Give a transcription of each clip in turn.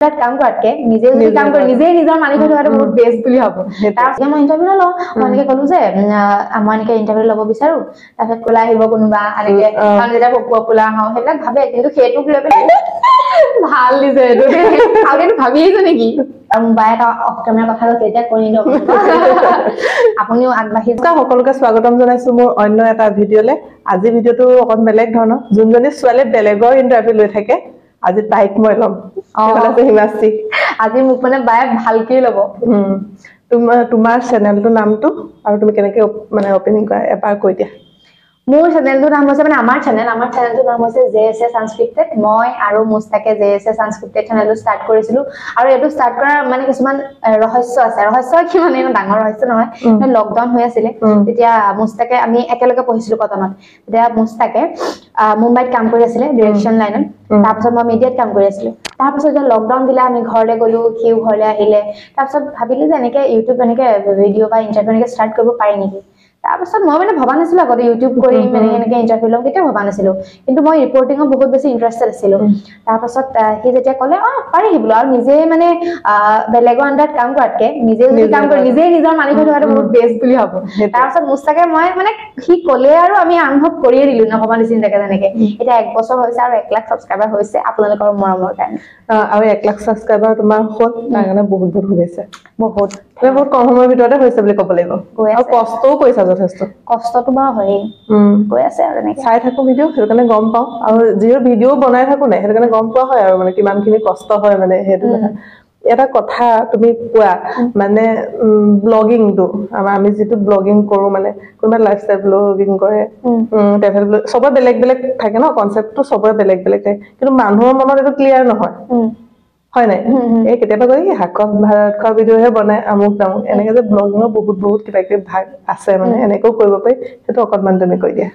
কাম কৰাতকে নিজে যদি কাম কৰি নিজে নিজৰ মালিক হৈ থকাটো বহুত বেষ্ট বুলি ভাবো তাৰপিছত মই ইণ্টাৰভিউ লওঁ মই এনেকে ক'লো যে মই এনেকে ইণ্টাৰভিউ ল'ব বিচাৰো তাৰপিছত ক'লা আহিব কোনোবা এনেকে কাৰণ যেতিয়া পপুলা হওঁ সেইবিলাক ভাবে কিন্তু সেইটোক লৈ পেলাই ভাল দিছে এইটো আগেতো ভাবি আহিছো নেকি বাই এটা অফ কেমেৰা কথা কৈছে এতিয়া কৈ নিদিয়ক আপুনিও আগবাঢ়ি সকলোকে স্বাগতম জনাইছো মোৰ অন্য এটা ভিডিঅ'লে আজি ভিডিঅ'টো অকণ বেলেগ ধৰণৰ যোনজনী ছোৱালী বেলেগৰ ইণ্টাৰভিউ লৈ থাকে আজি তাইক মই ল'ম হিমাশ্ৰী আজি মোক মানে বাই ভালকে ল'ব তোমাৰ চেনেলটোৰ নামটো আৰু তুমি কেনেকে মানে অপেনিং কৰা এবাৰ কৈ দিয়া মোৰ চেনেলটোৰ নাম হৈছে মানে আমাৰ চেনেলটোৰ নাম হৈছে JSS Unscripted মই আৰু মুস্তাকে JSS Unscripted চেনেলটো ষ্টাৰ্ট কৰিছিলো আৰু এটো ষ্টাৰ্ট কৰাৰ মানে কিছুমান ৰহস্য আছে ৰহস্য কি মানে ইমান ডাঙৰ ৰহস্য নহয় লকডাউন হৈ আছিল তেতিয়া মুস্তাকে আমি একেলগে পঢ়িছিলো কটনত তেতিয়া মুস্তাকে মুম্বাইত কাম কৰি আছিল ডিৰেকচন লাইনত তাৰপিছত মই মিডিয়াত কাম কৰি আছিলো তাৰপিছত যে লকডাউন দিলে আমি ঘৰলে গলো কিউ ঘৰলে আহিলে তাৰপিছত ভাবিলো যে এনেকে ইউটিউব এনেকে ভিডিঅ' বা ইন্টাৰভিউ এনেকে ষ্টাৰ্ট কৰিব পাৰি নেকি তাৰপিছত মই মানে ভবা নাছিলো আগতে ইউটিউব কৰি মানে এনেকে ইন্টাৰভিউ লম কেতিয়া ভবা নাছিলো কিন্তু মই ৰিপৰ্টিঙত বহুত বেছি ইন্টাৰেষ্টেড আছিলো তাৰপিছত সি যেতিয়া ক'লে পাৰি বোলো আৰু নিজে মানে বেলেগৰ আণ্ডাৰত কাম কৰাতকে নিজে যদি কাম কৰি নিজে নিজৰ মালিক হৈ থকাটো বহুত বেষ্ট বুলি ভাবো তাৰপিছত মুস্তাকে মই মানে সি ক'লে আৰু আমি আৰম্ভ কৰিয়ে দিলো নকবা নিচিন্তাকে তেনেকে এতিয়া 1 বছৰ হৈছে আৰু 1 লাখ সাবস্ক্ৰাইবাৰ হৈছে আপোনালোকৰ মৰমৰ কাৰণে আৰু 1 লাখ সাবস্ক্ৰাইবাৰ তোমাৰ হ'ল তাৰ কাৰণে বহুত বহুত শুভেচ্ছা বহুত কম সময়ৰ ভিতৰতে হৈছে বুলি ক'ব লাগিব আৰু কষ্টও কৰিছা যথেষ্ট কষ্টটো বাৰু হয়েই গৈ আছে আৰু এনেকে চাই থাকো ভিডিঅ' সেইটো কাৰণে গম পাওঁ আৰু যিও ভিডিঅ' বনাই থাকো নাই সেইটো কাৰণে গম পোৱা হয় আৰু মানে কিমানখিনি কষ্ট হয় মানে সেইটো কথা এটা কথা তুমি কোৱা মানে ব্লগিংটো আমি যেটো ব্লগিং কৰো মানে কোনোবা লাইফষ্টাইল ব্লগিং কৰে ট্ৰেভেল ব্লগ সবৰ বেলেগ বেলেগ থাকে ন কনসেপ্টটো সবৰ বেলেগ বেলেগ থাকে কিন্তু মানুহৰ মনত এটো ক্লিয়াৰ নহয় হয় নাই এই কেতিয়াবা কই হাকক ভাৰত ভিডিঅ'হে বনাই আমুক তামুক এনেকে যে ব্লগিংৰ বহুত কিবা কিবি ভাগ আছে মানে এনেকৈ কৰিব পাৰি সেইটো অকমান তুমি কৈ দিয়া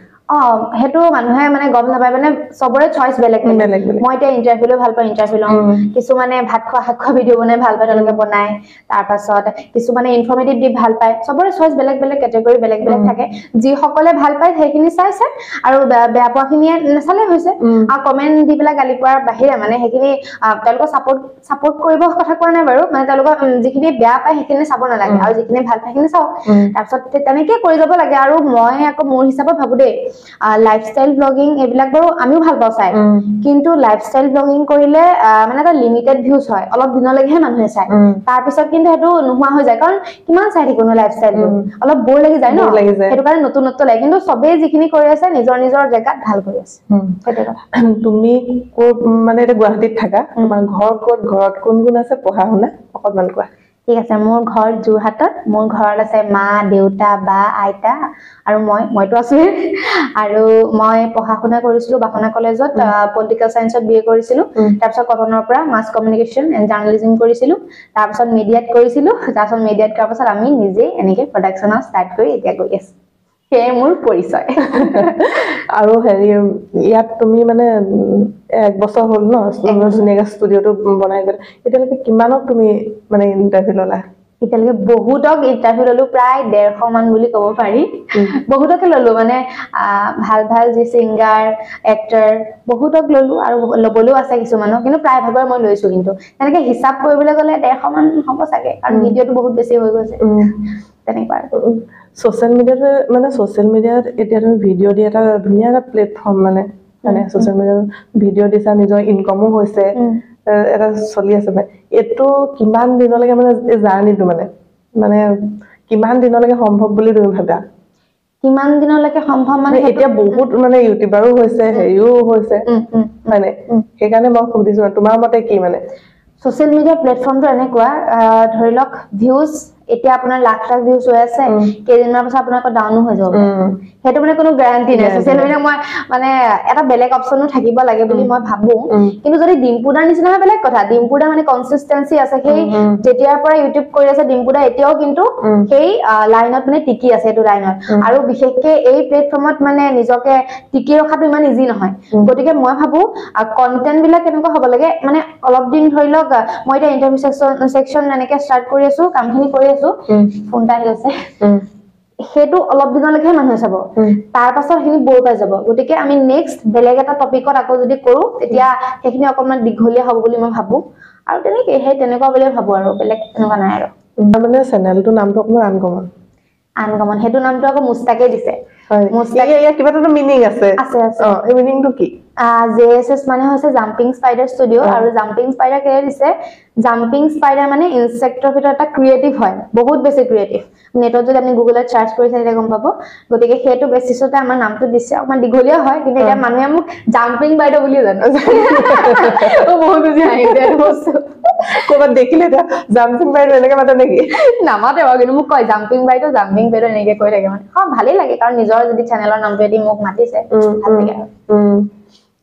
হেতু মানুহে মানে গম নাপায় মানে সবৰে চয়েস বেলেগ বেলেগ মই এতিয়া ইন্টাৰভিউ ভাল পাই ইন্টাৰভিউ লম কিছু মানে ভাত খোৱা ভিডিঅ' বনাই ভাল পায় তেওঁলোকে বনাই তাৰ পাছত কিছু মানে ইনফৰমেটিভ দি ভাল পায় সবৰে চয়েস বেলেগ বেলেগ ক্যাটাগৰী বেলেগ বেলেগ থাকে যি সকলে ভাল পায় সেইখিনি চাইছে আৰু বেয়া পোৱাখিনিয়ে নেচালে হৈছে আৰু কমেন্ট দি পেলাই গালি পোৱাৰ বাহিৰে মানে সেইখিনি তেওঁলোকক সাপোৰ্ট কৰিব কথা কোৱা নাই বাৰু মানে তেওঁলোকক যিখিনি বেয়া পায় সেইখিনি চাব নালাগে আৰু যিখিনি ভাল পায় সেইখিনি চাওক তাৰপিছত তেনেকৈ কৰি যাব লাগে আৰু মই আকৌ মোৰ হিচাপত ভাবো দেই লাইফষ্টাইল ব্লগিং এইবিলাক বাৰু আমিও ভাল পাওঁ চাই কিন্তু লাইফষ্টাইল ব্লগিং কৰিলে মানে এটা লিমিটেড ভিউজ হয় অলপ দিনলৈকে মানুহে চায় তাৰ পিছত কিন্তু হেতু নোহোৱা হৈ যায় কাৰণ কিমান চাই থাকিবনো লাইফষ্টাইল অলপ বৰ লাগি যায় ন হেতু কাৰণে নতুন লাগে কিন্তু সবে যিখিনি কৰি আছে নিজৰ নিজৰ জেগাত ভাল কৰি আছে সেইটো কথা তুমি মানে এটা গুৱাহাটীত থাকা তোমাৰ ঘৰ ক'ত ঘৰত কোন কোন আছে পঢ়া শুনা অকমান কোৱা ঠিক আছে মোৰ ঘৰ যোৰহাটত মোৰ ঘৰত আছে মা দেউতা বা আইতা আৰু মইতো আছো আৰু মই পঢ়া শুনা কৰিছিলো বাসনা কলেজত পলিটিকেল সায়েন্সত বিএ কৰিছিলো তাৰপিছত কটনৰ পৰা মাস কমিউনিকেশন এণ্ড জাৰ্নালিজম কৰিছিলো তাৰপিছত মিডিয়াত কৰিছিলো তাৰপিছত মিডিয়াত কৰাৰ পাছত আমি নিজে এনেকে প্ৰডাকচনৰ ষ্টাৰ্ট কৰি এতিয়া কৰি আছো মোৰ পৰিচয় আৰু হেৰি ইয়াত তুমি মানে 1 বছৰ হ'ল ন ধুনীয়াকে ষ্টুডিঅটো বনাই গ'ল এতিয়ালৈকে কিমানক তুমি মানে ইন্টাৰভিউ ললা এতিয়ালৈকে বহুতক ইন্টাৰভিউ ললো প্ৰায় 150 মান বুলি ক'ব পাৰি বহুতকে ললো মানে ভাল যি সিঙ্গাৰ এক্টৰ বহুতক ললো আৰু লবলৈও আছে কিছুমানক কিন্তু প্ৰায় ভাগৰ মই লৈছো কিন্তু তেনেকে হিচাপ কৰিবলৈ গ'লে 150 মান হ'ব চাগে কাৰণ ভিডিঅটো বহুত বেছি হৈ গৈছে তেনেকুৱা সোশ্যাল মিডিয়াত এতিয়া তুমি ভিডিঅ' দি এটা ধুনীয়া এটা প্লেটফৰ্ম মানে সোশ্যাল মিডিয়াত ভিডিঅ' দিছা নিজৰ ইনকামো হৈছে এটা চলি আছে মানে এটো কিমান দিনলৈকে মানে জাৰ্নিটো মানে কিমান দিনলৈকে সম্ভৱ বুলি তুমি ভাবা কিমান দিনলৈকে সম্ভৱ মানে এতিয়া বহুত মানে ইউটিউবাৰো হৈছে হেৰিও হৈছে মানে সেইকাৰণে মই সুধিছো তোমাৰ মতে কি মানে সোশ্যাল মিডিয়া প্লেটফৰ্মটো এনেকুৱা ধৰি লওক ভিউজ এতিয়া আপোনাৰ লাখ ভিউজ হৈ আছে কেইদিনমানৰ পাছত আপোনাৰ ডাউনো হৈ যাব হেতু মানে কোনো গ্যাৰান্টি নাই সোশ্যাল মিডিয়া মই মানে এটা বেলেগ অপচনো থাকিব লাগে বুলি মই ভাবো কিন্তু যদি ডিম্পুদাৰ নিচিনা বেলেগ কথা ডিম্পুদাৰ মানে কনসিস্টেন্সি আছে সেই যেতিয়াৰ পৰা ইউটিউব কৰি আছে ডিম্পুদা এতিয়াও কিন্তু সেই লাইনত মানে টিকি আছে এটো লাইনত আৰু বিশেষকে এই প্লেটফৰ্মত মানে নিজকে টিকি ৰখাটো ইমান ইজি নহয় গতিকে মই ভাবো কন্টেন্ট বিলাক কেনেকুৱা হ'ব লাগে মানে অলপ দিন ধৰি লওক মই এটা ইন্টাৰভিউ সেকশন এনেকে ষ্টাৰ্ট কৰি আছো কামখিনি কৰি আছো ফোনটা আহিছে হেতু অলপ দিনলৈকে মানুহে চাব তাৰ পাছত হেনি বৰ পাই যাব গতিকে আমি নেক্সট বেলেগ এটা টপিকত আকৌ যদি কৰো তেতিয়া হেখিনি অকমান দীঘলীয়া হ'ব বুলি মই ভাবো আৰু তেনেকে সেই তেনেকুৱা বুলি ভাবো আৰু বেলেগ তেনেকুৱা নাই আৰু মানে চেনেলটোৰ নামটো অকমান আনকমন সেইটো নামটো আকৌ মুস্তাকে দিছে মুস্তাকে কিবা এটা মিনিং আছে এই মিনিংটো কি JSS মানে হৈছে জাম্পিং স্পাইডাৰ ষ্টুডিঅ আৰু জাম্পিং স্পাইডাৰ কে দিছে জাম্পিং স্পাইডাৰ মানে ইনসেক্টৰ ভিতৰত এটা ক্ৰিয়েটিভ হয় বহুত বেছি ক্ৰিয়েটিভ নেটত যদি আপুনি গুগলত সাৰ্চ কৰি চাইলে গম পাব গতিকে সেইটো বেচিছতে আমাৰ নামটো দিছে অকমান দীঘলীয়া হয় কিন্তু এটা মানুহে মোক জাম্পিং স্পাইডাৰ বুলি জানে ও বহুত বেছি হাঁহিছে বস্তু কোবাত দেখিলে জাম্পিং স্পাইডাৰ এনেকে মাতে নেকি নামাতে বাৰু কিন্তু মোক কয় জাম্পিং স্পাইডাৰ এনেকে কৈ থাকে মানে ভালেই লাগে কাৰণ নিজৰ যদি চেনেলৰ নামটো এদি মোক মাতিছে ভাল লাগে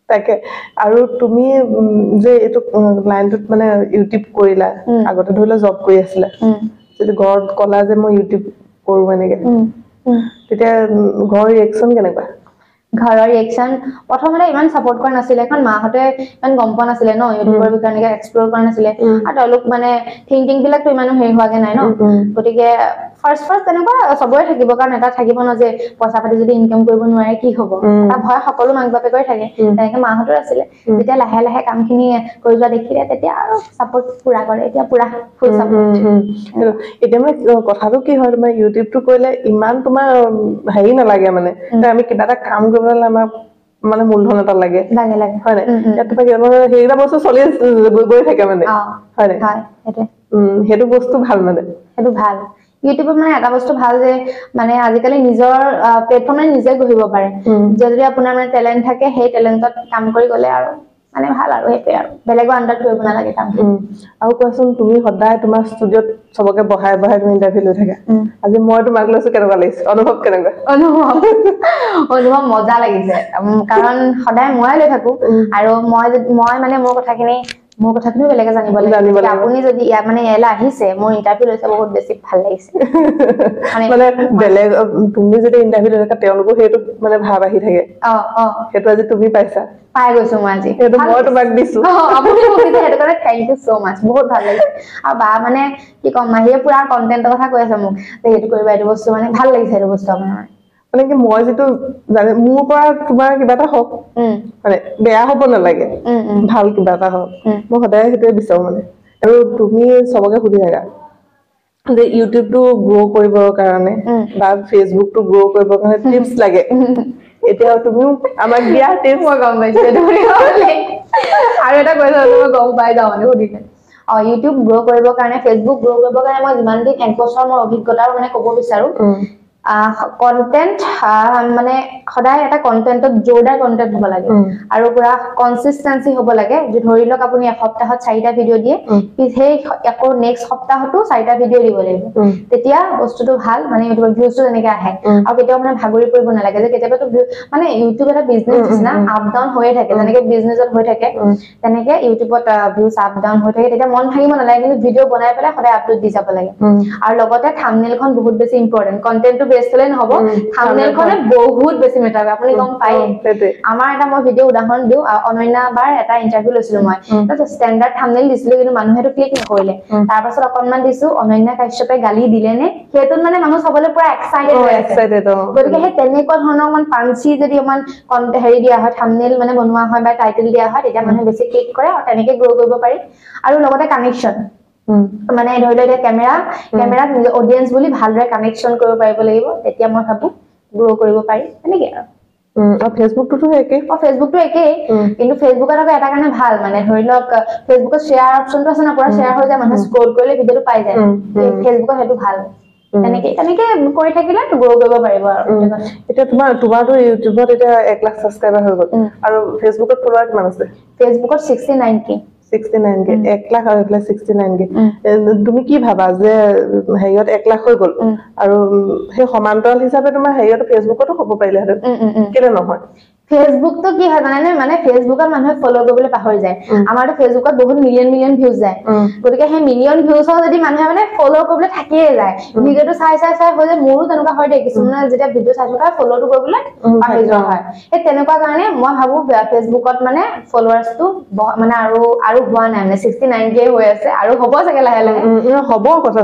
তাকে আৰু তুমি যে এটো লাইনটোত মানে ইউটিউব কৰিলা আগতে ধৰিলে জব কৰি আছিলা যদি ঘৰত কলা যে মই ইউটিউব কৰো এনেকে তেতিয়া ঘৰৰ ৰিएक्शन কেনেকুৱা ঘৰৰ ৰিएक्शन প্ৰথমতে ইমান সাপোৰ্ট কৰা নাছিলে কাৰণ মাহতে ইমান গম পোৱা নাছিলে ন ইউটিউবৰ বিষয়ে এনেকে এক্সপ্লোৰ কৰা নাছিলে আৰু তেওঁলোক মানে থিংকিং বিলাকটো ইমানো হেৰি হোৱাগে নাই ন গতিকে ফাৰ্স্ট তেনেকুৱা সবৰে থাকিব কাৰণ এটা থাকিব ন যে পইচা পাতি যদি ইনকাম কৰিব নোৱাৰে কি হ'ব এটা ভয় সকলো মাক বাপেকৰে থাকে তেনেকে মাহতৰ আছিলে যেতিয়া লাহে লাহে কামখিনি কৰি যোৱা দেখিলে তেতিয়া আৰু সাপোৰ্ট পুৰা কৰে এতিয়া পুৰা ফুল সাপোৰ্ট এতিয়া মানে কথাটো কি হয় তোমাৰ ইউটিউবটো কৰিলে ইমান তোমাৰ হেৰি নালাগে মানে আমি কিবা এটা কাম কৰিবলৈ আমাৰ মানে মূলধন এটা লাগে হয় নাই সেইটা বস্তু চলি গৈ থাকে মানে হয় নাই সেইটো বস্তু ভাল মানে সেইটো ভাল ইউটিউবত মানে এটা বস্তু ভাল যে মানে আজিকালি নিজৰ প্লেটফৰ্মে নিজে গঢ়িব পাৰে যদি আপোনাৰ মানে টেলেন্ট থাকে সেই টেলেন্টত কাম কৰি গলে আৰু মানে ভাল আৰু হেতে আৰু বেলেগৰ আন্ডাৰত কৰিব নালাগে কাম আৰু কোৱাচোন তুমি সদায় তোমাৰ ষ্টুডিঅত সবকে বহাই তুমি ইন্টাৰভিউ লৈ থাকা আজি মই তোমাক লৈছো কেনেকুৱা লাগিছে অনুভৱ কেনেকুৱা অনুভৱ মজা লাগিছে কাৰণ সদায় মই লৈ থাকো আৰু মই মানে মোৰ কথাখিনি বেলেগে জানিব লাগে আপুনি যদি মানে এলা আহিছে মোৰ ইন্টাৰভিউ লৈছে বহুত বেছি ভাল লাগিছে মানে বেলেগ তুমি যদি ইন্টাৰভিউ লৈ থাকা তেওঁলোকো সেইটো মানে ভাব আহি থাকে সেইটো আজি তুমি পাইছা পাই গৈছো মই আজি সেইটো মই তোমাক দিছো আপুনি মোক দিছে সেইটো কাৰণে থ্যাংক ইউ সো মাচ বহুত ভাল লাগিছে আৰু বা মানে কি কম মাহিয়ে পুৰা কন্টেন্টৰ কথা কৈ আছে মোক এইটো কৰিবা এইটো বস্তু মানে ভাল লাগিছে এইটো বস্তু আপোনাৰ মানে কি মই যেটো জানে মোৰ পৰা তোমাৰ কিবা এটা হক মানে বেয়া হ'ব নালাগে ভাল কিবা এটা হক মই সদায় হেতুৱে বিচাৰো মানে আৰু তুমি সবকে সুধি থাকা যে ইউটিউবটো গ্ৰো কৰিবৰ কাৰণে বা ফেসবুকটো গ্ৰো কৰিবৰ কাৰণে টিপছ লাগে এতিয়া তুমি আমাক দিয়া টিপছ মই গম পাইছো আৰু এটা কৈছো মই গম পাই যাও মানে সুধিলে ইউটিউব গ্ৰো কৰিবৰ কাৰণে ফেসবুক গ্ৰো কৰিবৰ কাৰণে মই যিমান দিন এক বছৰ মোৰ অভিজ্ঞতাৰ মানে ক'ব বিচাৰো কন্টেন্ট মানে সদায় এটা কন্টেন্টত জোৰদাৰ কন্টেন্ট হ'ব লাগে আৰু পুৰা কনসিস্টেন্সি হ'ব লাগে যে ধৰি লওক আপুনি এসপ্তাহত 4টা ভিডিও দিয়ে সেই আকৌ নেক্সট সপ্তাহতো 4টা ভিডিও দিব লাগিব তেতিয়া বস্তুটো ভাল মানে ইউটিউবৰ ভিউজটো এনেকৈ আহে আৰু কেতিয়াও মানে ভাগৰি পৰিব নালাগে যে কেতিয়াবাটো মানে ইউটিউব এটা বিজনেস নিচিনা আপ ডাউন হৈয়ে থাকে যেনেকৈ বিজনেসত হৈ থাকে তেনেকৈ ইউটিউবত ভিউজ আপ ডাউন হৈ থাকে তেতিয়া মন ভাঙিব নালাগে কিন্তু ভিডিও বনাই পেলাই সদায় আপলোড দি যাব লাগে আৰু লগতে থাম্বনেইলখন বহুত বেছি ইম্পৰ্টেন্ট কন্টেন্টটো বেষ্ট হলে নহব থাম্বনেইলখনে বহুত বেছি মেটাৰ কৰে আপুনি গম পায় আমাৰ এটা মই ভিডিও উদাহৰণ দিও অনন্যা বাৰ এটা ইন্টাৰভিউ লৈছিলো মই তো স্ট্যান্ডাৰ্ড থাম্বনেইল দিছিলো কিন্তু মানুহেটো ক্লিক নকৰিলে তাৰ পাছত অকনমান দিছো অনন্যা কাশ্যপে গালি দিলে নে হেতুন মানে মানুহ সবলে পুৰা এক্সাইটেড হৈ আছে গতিকে হে তেনেকুৱা ধৰণৰ মান পাঞ্চি যদি অমান হেৰি দিয়া হয় থাম্বনেইল মানে বনোৱা হয় বা টাইটেল দিয়া হয় তেতিয়া মানুহে বেছি ক্লিক কৰে আৰু তেনেকৈ গ্ৰো কৰিব পাৰি আৰু লগতে কানেকচন মানে ধৰি লওক কেমেৰাত অডিয়েন্স বুলি ভালদৰে কানেকচন কৰিব পাৰিব লাগিব তেতিয়া মই ভাবো গ্ৰো কৰিব পাৰি এনেকে আৰু ফেসবুকটো একেই ফেসবুকটো একেই কিন্তু ফেসবুকত আকৌ এটা কাৰণে ভাল মানে ধৰি লওক ফেসবুকত শেয়াৰ অপচনটো আছে না পুৰা শেয়াৰ হৈ যায় মানুহে স্ক্ৰল কৰিলে ভিডিওটো পাই যায় ফেসবুকত সেইটো ভাল তেনেকে কৰি থাকিলে গ্ৰো কৰিব পাৰিব আৰু এটা তোমাৰটো ইউটিউবত এটা 1 লাখ সাবস্ক্ৰাইবাৰ হৈ গল আৰু ফেসবুকত ফলোৱাৰ কিমান আছে ফেসবুকত 69k 69k 1 লাখ আৰু 69k তুমি কি ভাবা যে হেৰিয়ত 1 লাখ হৈ গল আৰু সেই সমান্তৰাল হিচাপে তোমাৰ হেৰিয়ত ফেসবুকতো হ'ব পাৰিলে হেতেন কেলে নহয় ফেসবুক তো কি হয় জানেনে মানে ফেসবুকত মানুহে ফলো কৰিবলৈ পাহৰি যায় আমাৰটো ফেসবুকত বহুত মিলিয়ন ভিউজ যায় গতিকে সেই মিলিয়ন ভিউজৰ যদি মানুহে মানে ফলো কৰিবলৈ থাকিয়ে যায় ভিডিওটো চাই হৈ যায় মোৰো তেনেকুৱা হয় দেই কিছুমানে যেতিয়া ভিডিও চাই থকা ফলোটো কৰিবলৈ পাহৰি যোৱা হয় এই তেনেকুৱা কাৰণে মই ভাবো ফেসবুকত মানে ফলোৱাৰ্সটো মানে আৰু হোৱা নাই মানে 69k হৈ আছে আৰু হ'ব চাগে লাহে লাহে হ'ব কথা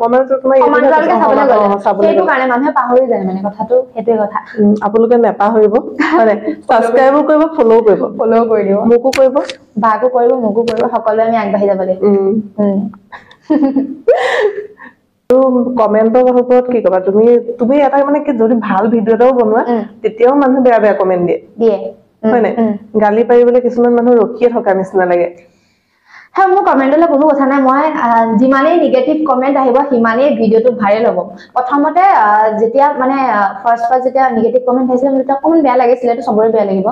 কমেন্ট তোমাৰ সমান্তৰালকে চাবলৈ গ'লে সেইটো কাৰণে মানুহে পাহৰি যায় মানে কথাটো হেতুৱে কথা আপোনালোকে নেপাহৰিব মানে সাবস্ক্ৰাইবো কৰিব ফলো কৰিব কৰি দিব মোকো কৰিব বাকো কৰিব মোকো কৰিব সকলোৱে আমি আগবাঢ়ি যাব লাগিব তো কমেন্টৰ ওপৰত কি কবা তুমি এটা মানে কি যদি ভাল ভিডিও এটাও বনোৱা তেতিয়াও মানুহ বেয়া কমেন্ট দিয়ে হয় নাই গালি পাৰিবলৈ কিছুমান মানুহ ৰখিয়ে থকা নিচিনা লাগে হ্যাঁ মোৰ কমেন্টলৈ কোনো কথা নাই মই যিমানেই নিগেটিভ কমেন্ট আহিব সিমানেই ভিডিওটো ভাইৰেল হ'ব প্ৰথমতে যেতিয়া মানে ফাৰ্স্ট যেতিয়া নিগেটিভ কমেন্ট আহিছিল মোৰ অকমান বেয়া লাগিছিল এটা সবৰে বেয়া লাগিব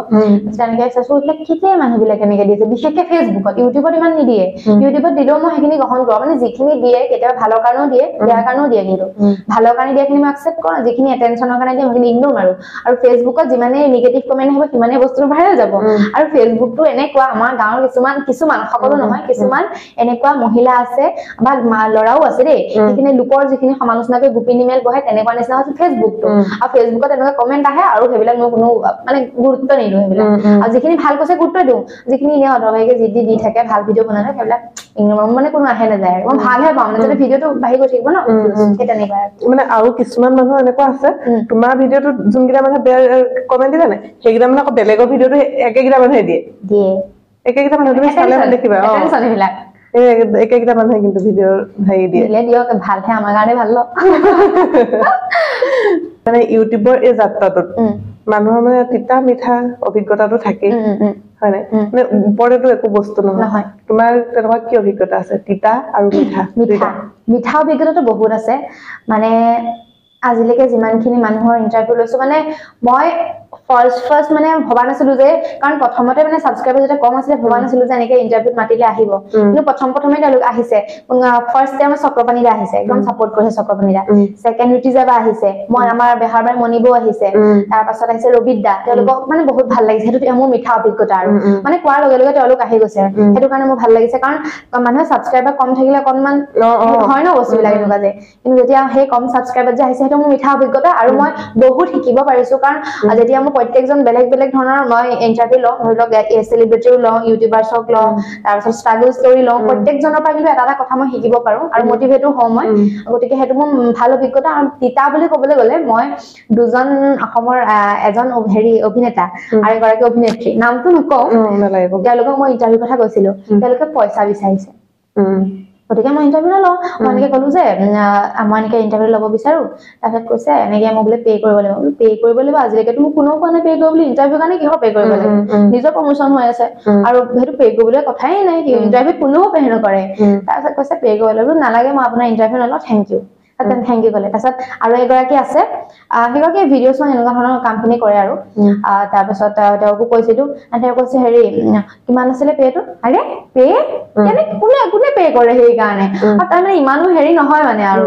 তেনেকৈ চাইছো এইবিলাক কিতে মানুহবিলাক এনেকৈ দিছে বিশেষকৈ ফেচবুকত ইউটিউবত ইমান নিদিয়ে ইউটিউবত দিলেও মই সেইখিনি গ্ৰহণ কৰোঁ মানে যিখিনি দিয়ে কেতিয়াবা ভালৰ কাৰণেও দিয়ে বেয়াৰ কাৰণেও দিয়ে কিন্তু ভালৰ কাৰণে দিয়াখিনি মই একচেপ্ট কৰোঁ যিখিনি এটেনশ্যনৰ কাৰণে দিয়ে সেইখিনি ইগনোৰ মাৰোঁ আৰু ফেচবুকত যিমানেই নিগেটিভ কমেন্ট আহিব সিমানেই বস্তু ভাইৰেল যাব আৰু ফেচবুকটো এনেকুৱা আমাৰ গাঁৱৰ কিছুমান সকলো নহয় কিছুমান এনেকুৱা মহিলা আছে বা লৰাও আছে দেই যিখিনি লোকৰ যিখিনি সমালোচনা কৰি গোপীন ইমেইল বহে তেনেকুৱা নিচিনা হৈছে ফেচবুকটো আৰু ফেচবুকত এনেকুৱা কমেন্ট আহে আৰু সেইবিলাক মই কোনো মানে গুৰুত্ব নিদিওঁ সেইবিলাক আৰু যিখিনি ভাল কৈছে গুৰুত্ব দিওঁ যিখিনি এনে অদৰকাৰীকে যি দি থাকে ভাল ভিডিঅ' বনালে সেইবিলাক মানে কোনো আহে নাযায় মই ভালহে পাওঁ মানে যাতে ভিডিঅ'টো বাঢ়ি গৈ থাকিব ন সেই তেনেকুৱা মানে আৰু কিছুমান মানুহ এনেকুৱা আছে তোমাৰ ভিডিঅ'টো যোনকেইটা মানুহে বেয়া কমেন্ট দিলে নাই সেইকেইটা মানে আকৌ বেলেগৰ ভিডিঅ'টো একেকেইটা মানুহে দিয়ে একেকেইটা মানুহ তুমি চালে দেখিবা একেকেইটা মানুহে কিন্তু ভিডিঅ' হেৰি দিয়ে দিয়ক ভালহে আমাৰ কাৰণে ভাল মানে ইউটিউবৰ এই যাত্ৰাটোত মানুহৰ মানে তিতা মিঠা অভিজ্ঞতাটো থাকেই হয় নাই মানে ওপৰতো একো বস্তু নহয় তোমাৰ তেনেকুৱা কি অভিজ্ঞতা আছে তিতা আৰু মিঠা অভিজ্ঞতাটো বহুত আছে মানে আজিলৈকে যিমানখিনি মানুহৰ ইন্টাৰভিউ লৈছো মানে মই ফাৰ্স্ট মানে ভবা নাছিলো যে কাৰণ প্ৰথমতে মানে সাবস্ক্ৰাইবাৰ যেতিয়া কম আছিল ভবা নাছিলো যে এনেকৈ ইন্টাৰভিউত মাতিলে আহিব কিন্তু প্ৰথমে তেওঁলোক আহিছে ফাৰ্স্ট টাইম চক্ৰপাণীদা আহিছে একদম সাপোৰ্ট কৰিছে চক্ৰপাণীদা সেকেন্ড ঋতিজাবা আহিছে মই আমাৰ বেহাৰবাৰ মনিবও আহিছে তাৰ পাছত আহিছে ৰবিদা তেওঁলোকক মানে বহুত ভাল লাগিছে সেইটো মোৰ মিঠা অভিজ্ঞতা আৰু মানে কোৱাৰ লগে লগে তেওঁলোক আহি গৈছে সেইটো কাৰণে মোৰ ভাল লাগিছে কাৰণ মানুহে সাবস্ক্ৰাইবাৰ কম থাকিলে অকনমান হয় ন বস্তুবিলাক এনেকুৱা যে কিন্তু যেতিয়া সেই কম সাবস্ক্ৰাইবাৰ যে আহিছে সেইটো মোৰ মিঠা অভিজ্ঞতা আৰু মই বহুত শিকিব পাৰিছো কাৰণ যেতিয়া মই প্ৰত্যেকজন বেলেগ বেলেগ ধৰণৰ মই ইন্টাৰভিউ লওঁ ধৰি লওক সেলিব্ৰিটিও লওঁ ইউটিউবাৰ্ছক লওঁ তাৰপিছত ষ্ট্ৰাগল ষ্টৰী লওঁ প্ৰত্যেকজনৰ পৰা কিন্তু এটা কথা মই শিকিব পাৰো আৰু মটিভেটো হওঁ মই গতিকে সেইটো মোৰ ভাল অভিজ্ঞতা আৰু তিতা বুলি ক'বলৈ গ'লে মই দুজন অসমৰ এজন অভিনেতা আৰু এগৰাকী অভিনেত্ৰী নামটো নকওঁ তেওঁলোকক মই ইন্টাৰভিউৰ কথা কৈছিলো তেওঁলোকে পইচা বিচাৰিছে গতিকে মই ইন্টাৰভিউ নলওঁ মই এনেকৈ ক'লো যে মই এনেকৈ ইন্টাৰভিউ ল'ব বিচাৰো তাৰপিছত কৈছে এনেকৈ মই বোলে পে' কৰিব লাগিব পে' কৰিব লাগিব আজিলৈকেতো মোক কোনেও কোৱা নাই পে' কৰিব বুলি ইন্টাৰভিউ কাৰণে কিহৰ পে' কৰিব লাগিব নিজৰ প্ৰমোশ্যন হৈ আছে আৰু সেইটো পে' কৰিবলৈ কথাই নাই ইন্টাৰভিউ কোনেও পে' নকৰে তাৰপিছত কৈছে পে' কৰিব লাগিব নালাগে মই আপোনাৰ ইন্টাৰভিউ নলওঁ থেংক ইউ থেংক ইউ ক'লে তাৰপিছত আৰু এগৰাকী আছে সেইগৰাকী ভিডিঅ' চোৱা এনেকুৱা ধৰণৰ কামখিনি কৰে আৰু তাৰপিছত তেওঁকো কৈছিলো তেওঁ কৈছে হেৰি কিমান আছিলে পে'টো আৰে পে' কোনে পে' কৰে সেইকাৰণে আৰু তাৰমানে ইমানো হেৰি নহয় মানে আৰু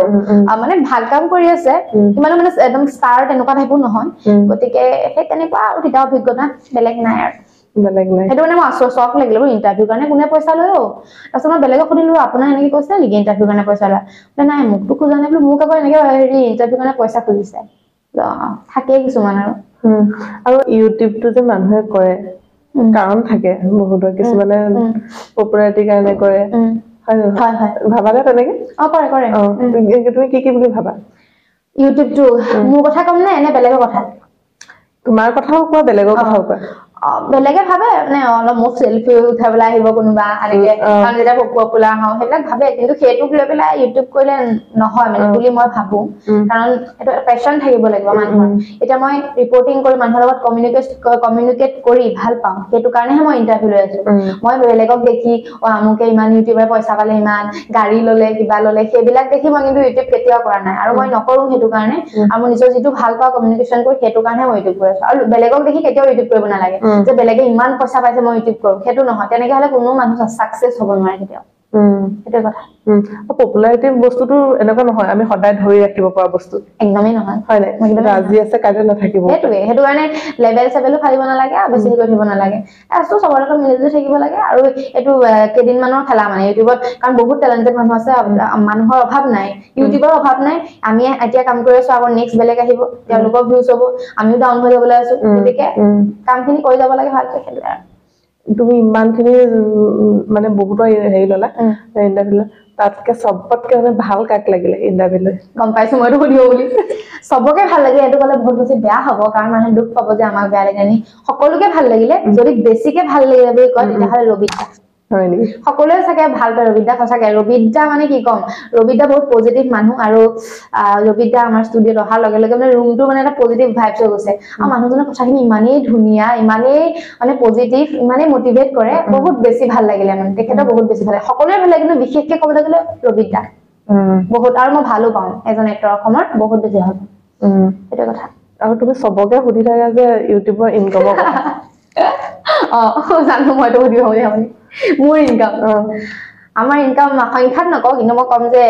মানে ভাল কাম কৰি আছে ইমানো মানে একদম ষ্টাৰ তেনেকুৱা টাইপো নহয় গতিকে সেই তেনেকুৱা আৰু তিতা অভিজ্ঞতা বেলেগ নাই আৰু সেইটো মানে মই চখ লাগিলে মোৰ ইন্টাৰভিউ কাৰণে কোনে পইচা লয় তাৰপিছত মই বেলেগক সুধিলো আপোনাৰ এনেকে কৈছে নেকি ইন্টাৰভিউ কাৰণে পইচা লয় নাই মোকতো খোজা নাই বোলো মোক আকৌ এনেকে হেৰি ইন্টাৰভিউ কাৰণে পইচা খুজিছে থাকেই কিছুমান আৰু ইউটিউবটো যে মানুহে কৰে কাৰণ থাকে বহুতৰ কিছুমানে পপুলাৰিটিৰ কাৰণে কৰে ভাবানে তেনেকে কৰে তুমি কি বুলি ভাবা ইউটিউবটো মোৰ কথা কম নে এনে বেলেগৰ কথা তোমাৰ কথাও কোৱা বেলেগৰ কথাও কোৱা বেলেগে ভাবে মানে অলপ মোক সেলফি উঠাবলৈ আহিব কোনোবা এনেকে কাৰণ যেতিয়া পপুলাৰ হওঁ সেইবিলাক ভাবে কিন্তু সেইটোক লৈ পেলাই ইউটিউব কৰিলে নহয় মানে বুলি মই ভাবো কাৰণ এইটো পেশন থাকিব লাগিব মানুহৰ এতিয়া মই ৰিপৰ্টিং কৰি মানুহৰ লগত কমিউনিকেট কৰি ভাল পাওঁ সেইটো কাৰণেহে মই ইন্টাৰভিউ লৈ আছো মই বেলেগক দেখি আমুকে ইমান ইউটিউবাৰ পইচা পালে ইমান গাড়ী ললে কিবা ললে সেইবিলাক দেখি মই কিন্তু ইউটিউব কেতিয়াও কৰা নাই আৰু মই নকৰো সেইটো কাৰণে আৰু মই নিজৰ যিটো ভাল পাওঁ কমিউনিকেশ্যন কৰি সেইটো কাৰণে মই ইউটিউব কৰি আছো আৰু বেলেগক দেখি কেতিয়াও ইউটিউব কৰিব নালাগে যে বেলেগে ইমান পইচা পাইছে মই ইউটিউব কৰো সেইটো নহয় তেনেকে হলে কোনো মানুহ সাকসেস হ'ব নোৱাৰে কেতিয়াও সেইটো কথা পপুলাৰিটি বস্তুটো এনেকুৱা নহয় আমি সদায় ধৰি ৰাখিব পৰা বস্তু একদমই নহয় হয় নাই আজি আছে কাইলৈ নাথাকিব সেইটো কাৰণে লেভেল চেভেলো ফালিব নালাগে আৰু বেছি কৰি থাকিব নালাগে আছো সবৰ লগত মিলি থাকিব লাগে আৰু এইটো কেইদিনমানৰ খেলা মানে ইউটিউবত কাৰণ বহুত টেলেণ্টেড মানুহ আছে মানুহৰ অভাৱ নাই ইউটিউবৰ অভাৱ নাই আমি এতিয়া কাম কৰি আছো আকৌ নেক্সট বেলেগ আহিব তেওঁলোকৰ ভিউজ হ'ব আমিও ডাউন হৈ যাবলৈ আছো গতিকে কামখিনি কৰি যাব লাগে ভালকে সেইটো তুমি ইমানখিনি মানে বহুত হেৰি ললা ইণ্টাৰভিউ তাতকে চবতকে মানে ভাল কাক লাগিলে ইণ্টাৰভিউ লৈ গম পাইছো মইতো সুধিব বুলি সবকে ভাল লাগে এইটো কলে বহুত বেছি বেয়া হ'ব কাৰণ মানুহে দুখ পাব যে আমাক বেয়া লাগে নি সকলোকে ভাল লাগিলে যদি বেছিকে ভাল লাগিলে বুলি কয় তেতিয়াহ'লে ৰবিতা হয় নি সকলোৱে চাগে ভাল পায় ৰবিতা সঁচাকে ৰবিতা মানে কি কম ৰবিতা বহুত পজিটিভ মানুহ আৰু ৰবিতা আমাৰ ষ্টুডিঅত অহাৰ লগে লগে মানে ৰুমটো মানে এটা পজিটিভ ভাইবছ হৈ গৈছে আৰু মানুহজনৰ কথাখিনি ইমানেই ধুনীয়া ইমানেই মানে পজিটিভ ইমানেই মটিভেট কৰে বহুত বেছি ভাল লাগিলে মানে তেখেতৰ বহুত বেছি ভাল লাগে সকলোৱে ভাল লাগে কিন্তু বিশেষকে ক'বলৈ গ'লে ৰবিতা বহুত আৰু মই ভালো পাওঁ এজন এক্টৰ অসমৰ বহুত বেছি ভাল পাওঁ সেইটো কথা আৰু তুমি সবকে সুধি থাকা যে ইউটিউবৰ ইনকামৰ কথা জানো মইতো সুধিব বুলি ভাবি মোৰ ইনকাম আমাৰ ইনকাম সংখ্যাত নকওঁ কিন্তু মই কম যে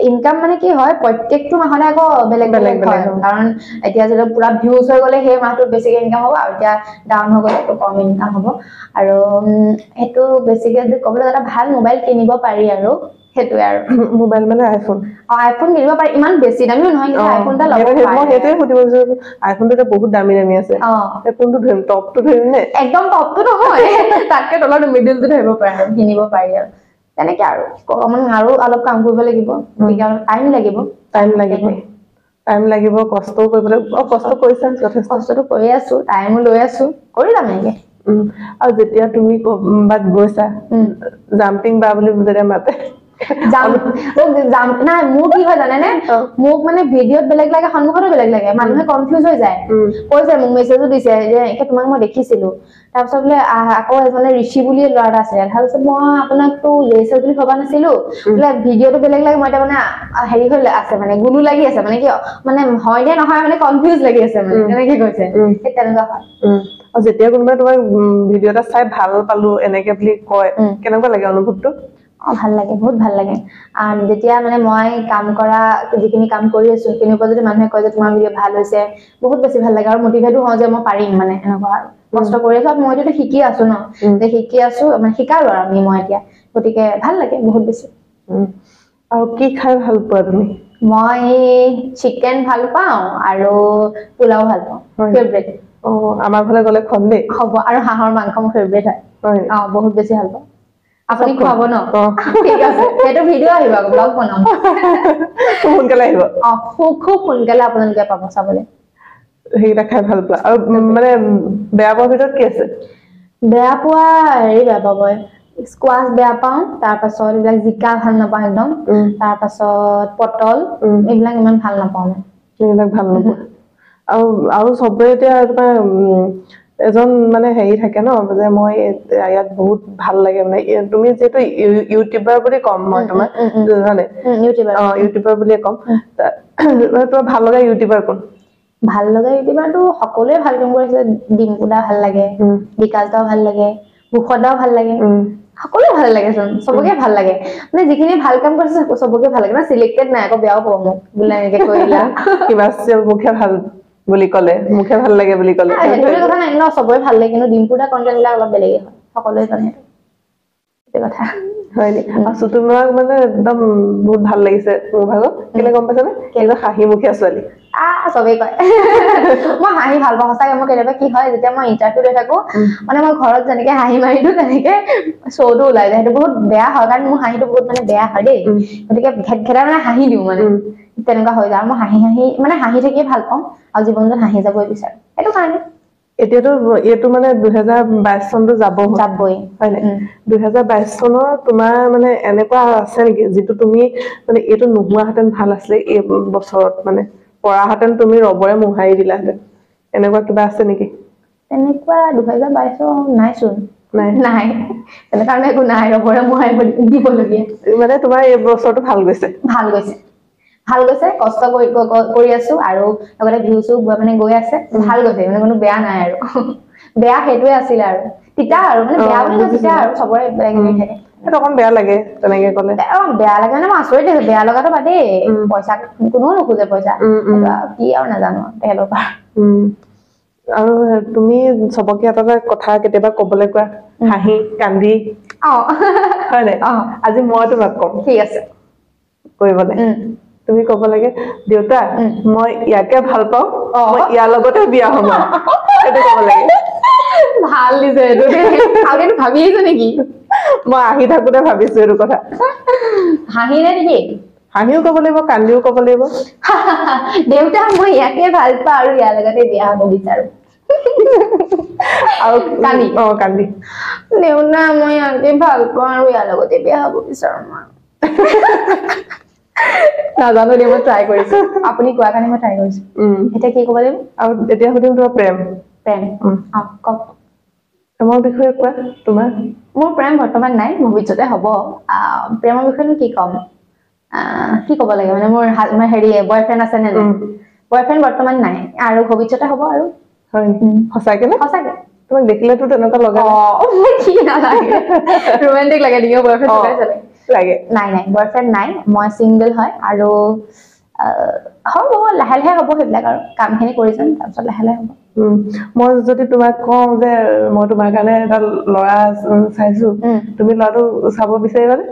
ইনকাম মানে কি হয় প্ৰত্যেকটো মাহতে আকৌ বেলেগ বেলেগ হয় কাৰণ এতিয়া যদি পুৰা ভিউজ হৈ গ'লে সেই মাহটোত বেছিকে ইনকাম হ'ব আৰু এতিয়া ডাউন হৈ গ'লে কম ইনকাম হ'ব আৰু সেইটো বেছিকে যদি ক'বলৈ এটা ভাল মোবাইল কিনিব পাৰি আৰু সেইটোৱে আৰু মোবাইল মানে আইফোন আইফোন কিনিব পাৰি ইমান বেছি দামীও নহয় কিন্তু আইফোন এটা ল'ব পাৰি মই সেইটোৱে সুধিব বিচাৰিছো আইফোনটো বহুত দামী আছে কোনটো ধৰিম টপটো ধৰিম নে একদম টপটো নহয় তাতকে তলত মিডিলটো ধৰিব পাৰে আৰু কিনিব পাৰি আৰু তেনেকে আৰু আৰু অলপ কাম কৰিব লাগিব টাইম লাগিব কষ্টও কৰিবলৈ কষ্ট কৰিছা যথেষ্ট কষ্টটো কৰি আছো টাইমো লৈ আছো কৰি যাম এনেকে আৰু যেতিয়া তুমি বাদ গৈছা জাম্পিং বা বুলি যেতিয়া মাতে নাই মোৰ কি হয় জানে নে মোক মানে ভিডিঅ'ত বেলেগ লাগে সন্মুখতো বেলেগ লাগে মানুহে কনফিউজ হৈ যায় কৈছে মোক মেছেজো দিছে যে একে তোমাক মই দেখিছিলো তাৰপিছত বোলে আকৌ এজনে ঋষি বুলি ল'ৰা এটা আছিলে তাৰপিছত মই আপোনাকতো লেছে বুলি ভবা নাছিলো বোলে ভিডিঅ'টো বেলেগ লাগে মই এতিয়া মানে হেৰি হৈ আছে মানে গুলু লাগি আছে মানে কি মানে হয় নে নহয় মানে কনফিউজ লাগি আছে মানে এনেকে কৈছে তেনেকুৱা হয় আৰু যেতিয়া কোনোবাই তোমাক ভিডিঅ' এটা চাই ভাল পালো এনেকে বুলি কয় কেনেকুৱা লাগে অনুভৱটো ভাল লাগে বহুত ভাল লাগে আৰু যেতিয়া মানে মই কাম কৰা যিখিনি কাম কৰি আছো সেইখিনিৰ পৰা যদি মানুহে কয় যে তোমাৰ ভিডিঅ' ভাল হৈছে বহুত বেছি ভাল লাগে আৰু মটিভেটো হওঁ যে মই পাৰিম মানে এনেকুৱা আৰু কষ্ট কৰি আছো আৰু মইতো শিকি আছো ন যে শিকি আছো মানে শিকাৰো আৰু মই এতিয়া গতিকে ভাল লাগে বহুত বেছি আৰু কি খাই ভাল পোৱা তুমি মই চিকেন ভাল পাওঁ আৰু পোলাও ভাল পাওঁ ফেভৰেট আমাৰ ঘৰলে গ'লে খুৱাম দেই হ'ব আৰু হাঁহৰ মাংস মোৰ ফেভৰেট হয় বহুত বেছি ভাল পাওঁ আপুনি খুৱাব ন ঠিক আছে সেইটো ভিডিঅ' আহিব আকৌ ব্লগ বনাম খুব সোনকালে আহিব খুব সোনকালে আপোনালোকে পাব চাবলৈ সেইকেইটা খাই ভাল পোৱা আৰু মানে বেয়া পোৱাৰ ভিতৰত কি আছে বেয়া পোৱা হেৰি বেয়া পাব স্কোৱাছ বেয়া পাওঁ তাৰপাছত এইবিলাক জিকা ভাল নাপাওঁ একদম তাৰপাছত পটল এইবিলাক ইমান ভাল নাপাওঁ এইবিলাক ভাল নোপোৱা আৰু চবৰে এতিয়া তোমাৰ এজন মানে হেৰি থাকে ন যে মই ইয়াত বহুত ভাল লাগে মানে তুমি যিহেতু ইউটিউবাৰ বুলি কম মই তোমাক জানে ইউটিউবাৰ বুলিয়ে কম তোমাৰ ভাল লগা ইউটিউবাৰ কোন ভাল লগা ইউটিউবাৰটো সকলোৱে ভাল কাম কৰিছে ডিম্পুদা ভাল লাগে বিকাশ দাও ভাল লাগে ভূষদাও ভাল লাগে সকলোৱে ভাল লাগে চোন সবকে ভাল লাগে মানে যিখিনি ভাল কাম কৰিছে সবকে ভাল লাগে না সিলেক্টেড নাই আকৌ বেয়াও পাব মোক বোলে এনেকে কৰিলা কিবা মুখে ভাল বুলি কলে মুখে ভাল লাগে বুলি কলে সেইটো কথা নাই ন সবৰে ভাল লাগে কিন্তু ডিম্পুদা কন্টেন্ট বিলাক অলপ বেলেগে হয় সকলোৱে জানে সেইটো কথা হয় নি আছো তোমাক মানে একদম বহুত ভাল লাগিছে মোৰ ভাগত কেলে গম পাইছানে কেলে হাঁহি মুখীয়া ছোৱালী সবেই কয় মই হাঁহি ভাল পাওঁ সঁচাকে মোৰ কেতিয়াবা কি হয় যেতিয়া মই ইণ্টাৰভিউ লৈ থাকো মানে মই ঘৰত যেনেকে হাঁহি মাৰি দিওঁ তেনেকে শ্ব'টো ওলাই যায় সেইটো বহুত বেয়া হয় কাৰণ মোৰ হাঁহিটো বহুত মানে বেয়া হয় দেই গতিকে ঘেটঘেটাই মানে হাঁহি দিওঁ মানে তেনেকুৱা হৈ যায় মই হাঁহি মানে হাঁহি থাকিয়ে ভাল পাওঁ আৰু জীৱনটোত হাঁহি যাবই বিচাৰো সেইটো কাৰণে এতিয়াতো এইটো মানে 2022 চনটো যাবই হয় নাই 2022 চনৰ তোমাৰ মানে এনেকুৱা আছে নেকি যিটো তুমি মানে এইটো নোহোৱাহেঁতেন ভাল আছিলে এই বছৰত মানে পৰাহেঁতেন তুমি ৰবৰে মোহাৰি দিলাহেঁতেন এনেকুৱা কিবা আছে নেকি এনেকুৱা 2022 নাইচোন নাই তেনেকুৱা একো নাই ৰবৰে মোহাৰিব দিবলগীয়া মানে তোমাৰ এই বছৰটো ভাল গৈছে কষ্ট কৰি আছো আৰু লগতে ভিউছো মানে গৈ আছে ভাল গৈছে মানে কোনো বেয়া নাই আৰু বেয়া সেইটোৱে আছিল আৰু তিতা আৰু মানে বেয়া বুলি নহয় তিতা আৰু চবৰে বেলেগ বেলেগ থাকে সেইটো অকণ বেয়া লাগে তেনেকে ক'লে বেয়া লাগে মানে মই আচৰিত দেখিছো বেয়া লগাটো বাদেই পইচা কোনেও নোখোজে পইচা কি আৰু নাজানো তেহেঁতৰ আৰু তুমি চবকে এটা কথা কেতিয়াবা কবলৈ কোৱা হাঁহি কান্দি হয় নাই আজি মই তোমাক কম ঠিক আছে কৰিবলৈ তুমি কব লাগে দেউতা মই ইয়াকে ভাল পাওঁ মই ইয়াৰ লগতে বিয়া হ'ম সেইটো কব লাগে ভাল দিছে এইটো আগেতো ভাবি আহিছো নেকি মই আহি থাকোতে ভাবিছো এইটো কথা হাঁহিলে নেকি হাঁহিও ক'ব লাগিব কান্দিও ক'ব লাগিব দেউতা মই ইয়াকে ভাল পাওঁ আৰু ইয়াৰ লগতে বিয়া হ'ব বিচাৰো আৰু কান্দি কান্দি দেউতা মই ইয়াকে ভাল পাওঁ আৰু ইয়াৰ লগতে বিয়া হ'ব বিচাৰো মই নাজানো দে মই ট্ৰাই কৰিছো আপুনি কোৱা কাৰণে মই ট্ৰাই কৰিছো এতিয়া কি ক'ব লাগিব আৰু এতিয়া সুধিম তোমাৰ প্ৰেম প্ৰেম কওক প্ৰেমৰ বিষয়ে কোৱা তোমাৰ মোৰ প্ৰেম বৰ্তমান নাই ভৱিষ্যতে হ'ব প্ৰেমৰ বিষয়েনো কি ক'ম কি ক'ব লাগে মানে মোৰ হেৰি বয়ফ্ৰেণ্ড আছে নে নাই বয়ফ্ৰেণ্ড বৰ্তমান নাই আৰু ভৱিষ্যতে হ'ব আৰু হয় সঁচাকে নে সঁচাকে তোমাক দেখিলেতো তেনেকুৱা লগা কি নালাগে ৰোমান্টিক লাগে নেকি বয়ফ্ৰেণ্ড চলে লাগে নাই নাই বয়ফ্ৰেণ্ড নাই মই চিংগল হয় আৰু হ'ব লাহে লাহে হ'ব সেইবিলাক আৰু কামখিনি কৰি যাম তাৰপিছত লাহে লাহে হ'ব মই যদি তোমাক কওঁ যে মই তোমাৰ কাৰণে এটা ল'ৰা চাইছো তুমি ল'ৰাটো চাব বিচাৰিবানে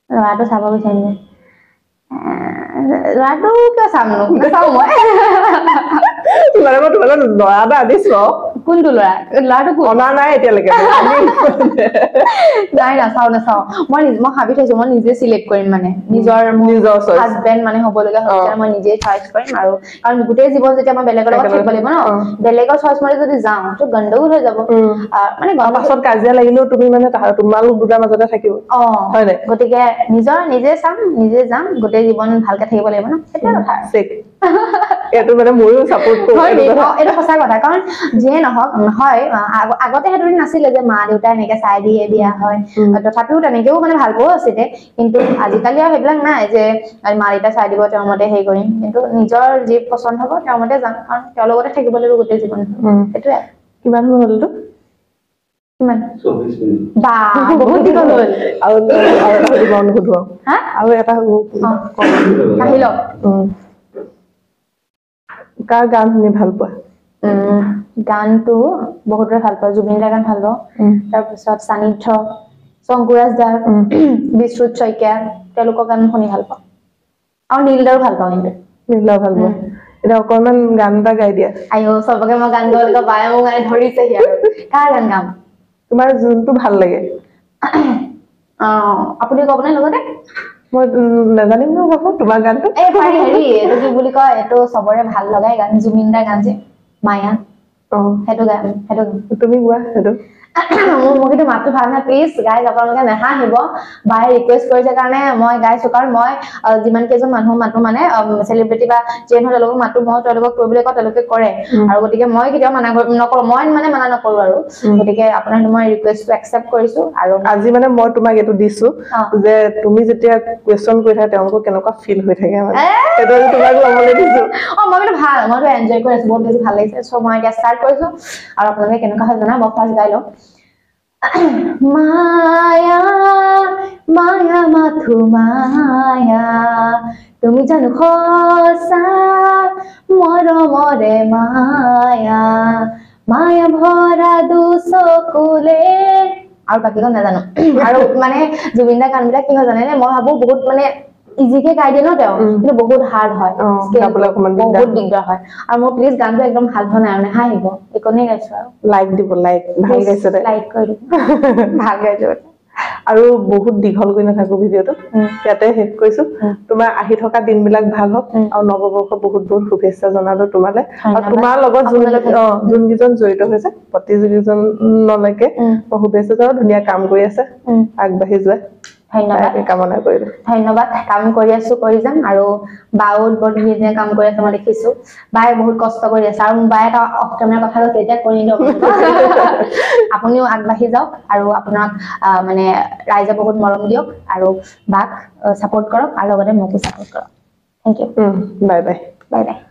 ল'ৰাটো চাব বিচাৰিম ল'ৰাটো কিয় চাম নাচাওঁ মই মানে মই তোমালৈ ল'ৰা এটা আনিছো কোনটো ল'ৰাটো কোন অনা নাই এতিয়ালৈকে নাই নাচাওঁ মই ভাবি থৈছো মই নিজে চিলেক্ট কৰিম মানে নিজৰ হাজবেণ্ড মানে হ'বলগীয়া হৈছে মই নিজে চইচ কৰিম আৰু কাৰণ গোটেই জীৱন যেতিয়া মই বেলেগৰ লগত থাকিব লাগিব ন বেলেগৰ চইচ মাৰি যদি যাওঁ তো গণ্ডগোল হৈ যাব মানে পাছত কাজিয়া লাগিলেও তুমি মানে তোমালোক দুটাৰ মাজতে থাকিব হয় নাই গতিকে নিজে চাম নিজে যাম গোটেই জীৱন ভালকে থাকিব লাগিব ন সেইটোৱে কথা এইটো মানে ময়ো চাপোৰ্ট কৰোঁ এইটো সঁচা কথা কাৰণ যিয়ে নহওক হয় আগতে সেইটো নাছিলে যে মা দেউতা এনেকে চাই দিয়ে বিয়া হয় তথাপিও তেনেকেও মানে ভাল পোৱাও আছিলে কিন্তু আজিকালি আৰু সেইবিলাক নাই যে মা দেউতা চাই দিব তেওঁৰ মতে হেৰি কৰিম কিন্তু নিজৰ যি পচন্দ হ'ব তেওঁৰ মতে যাম কাৰণ তেওঁৰ লগতে থাকিব লাগিব গোটেই জীৱন সেইটোৱে কিমান সময় হ'লতো কিমান 24 মিনিট বা বহুত দীঘল হ'ল আৰু এটা আহি লওক কাৰ গান শুনি ভাল পোৱা গানটো বহুতৰে ভাল পাওঁ জুবিন দাৰ গান ভাল পাওঁ তাৰপিছত সানিধ্য শংকুৰাজ দা বিশ্বজিৎ শইকীয়া তেওঁলোকৰ গান শুনি ভাল পাওঁ আৰু নীল দাৰো ভাল পাওঁ কিন্তু নীল দাও ভাল পাওঁ এটা অকণমান গান এটা গাই দিয়া আইও সবকে মই গান গাব লগা বায়ে মোক গানে ধৰিছেহি আৰু কাৰ গান গাম তোমাৰ যোনটো ভাল লাগে আপুনি ক'বনে লগতে মই নাজানিম ন বাবু তোমাৰ গানটো এই পাৰি হেৰি এইটো কি বুলি কয় এইটো চবৰে ভাল লগাই গান জুবিন দাৰ গান যে মায়া সেইটো গান তুমি গোৱা সেইটো মোৰ কিন্তু মাতটো ভাল নহয় প্লিজ গাইজ আপোনালোকে নাহাঁহিব বায়ে ৰিকুৱেষ্ট কৰিছে কাৰণে মই গাইছো কাৰণ মই যিমান কেইজন মানুহ মাতো মানে চেলিব্ৰিটি বা যিয়ে নহয় তেওঁলোকক মাতো মই তেওঁলোকক কৰিবলৈ কওঁ তেওঁলোকে কৰে আৰু গতিকে মই কেতিয়াও মানা নকৰো মই মানে মানা নকৰো আৰু গতিকে আপোনাৰ মই ৰিকুৱেষ্টটো একচেপ্ট কৰিছো আৰু আজি মানে মই তোমাক এইটো দিছো যে তুমি যেতিয়া কুৱেশ্যন কৰি থাকা তেওঁলোকৰ কেনেকুৱা ফিল হৈ থাকে মানে সেইটো তোমাক ল'বলৈ দিছো মই কিন্তু ভাল মইতো এনজয় কৰি আছো বহুত বেছি ভাল লাগিছে চ' মই এতিয়া ষ্টাৰ্ট কৰিছো আৰু আপোনালোকে কেনেকুৱা হয় জানা মই ফাৰ্ষ্ট গাই লওঁ মায়া মায়া মাথো মায়া তুমি জানো সঁচা মৰমৰে মায়া মায়া ভৰা দুচকুলে আৰু বাকীখন নাজানো আৰু মানে জুবিন দাৰ গানবিলাক কি হয় জানেনে মই ভাবো বহুত মানে ইজিকে গাই দিয়ে ন তেওঁ কিন্তু বহুত হাৰ্ড হয় বহুত দিগদাৰ হয় আৰু মোৰ প্লিজ গানটো একদম ভাল হোৱা নাই আৰু নাহাঁহিব এইকণেই গাইছো আৰু লাইক দিব লাইক ভাল গাইছে লাইক কৰি দিব ভাল গাইছো আৰু বহুত দীঘল কৰি নাথাকো ভিডিঅ'টো ইয়াতে শেষ কৰিছো তোমাৰ আহি থকা দিনবিলাক ভাল হওক আৰু নৱবৰ্ষ বহুত বহুত শুভেচ্ছা জনালো তোমালে আৰু তোমাৰ লগত যোনকেইজন জড়িত হৈছে প্ৰতিযোগীজনলৈকে শুভেচ্ছা জনালো ধুনীয়া কাম কৰি আছে আগবাঢ়ি যোৱা ধন্যবাদ কামনা কৰিলো ধন্যবাদ কাম কৰি আছো কৰি যাম আৰু বাও বৰ ধুনীয়া কাম কৰি আছে মই দেখিছো বায়ে বহুত কষ্ট কৰি আছে আৰু বায়ে এটা অফ কেমেৰা কথা তেতিয়া কৰি দিয়ক আপুনিও আগবাঢ়ি যাওক আৰু আপোনাক মানে ৰাইজে বহুত মৰম দিয়ক আৰু বাক ছাপোৰ্ট কৰক আৰু লগতে মোকো ছাপোৰ্ট কৰক thank U bye bye bye bye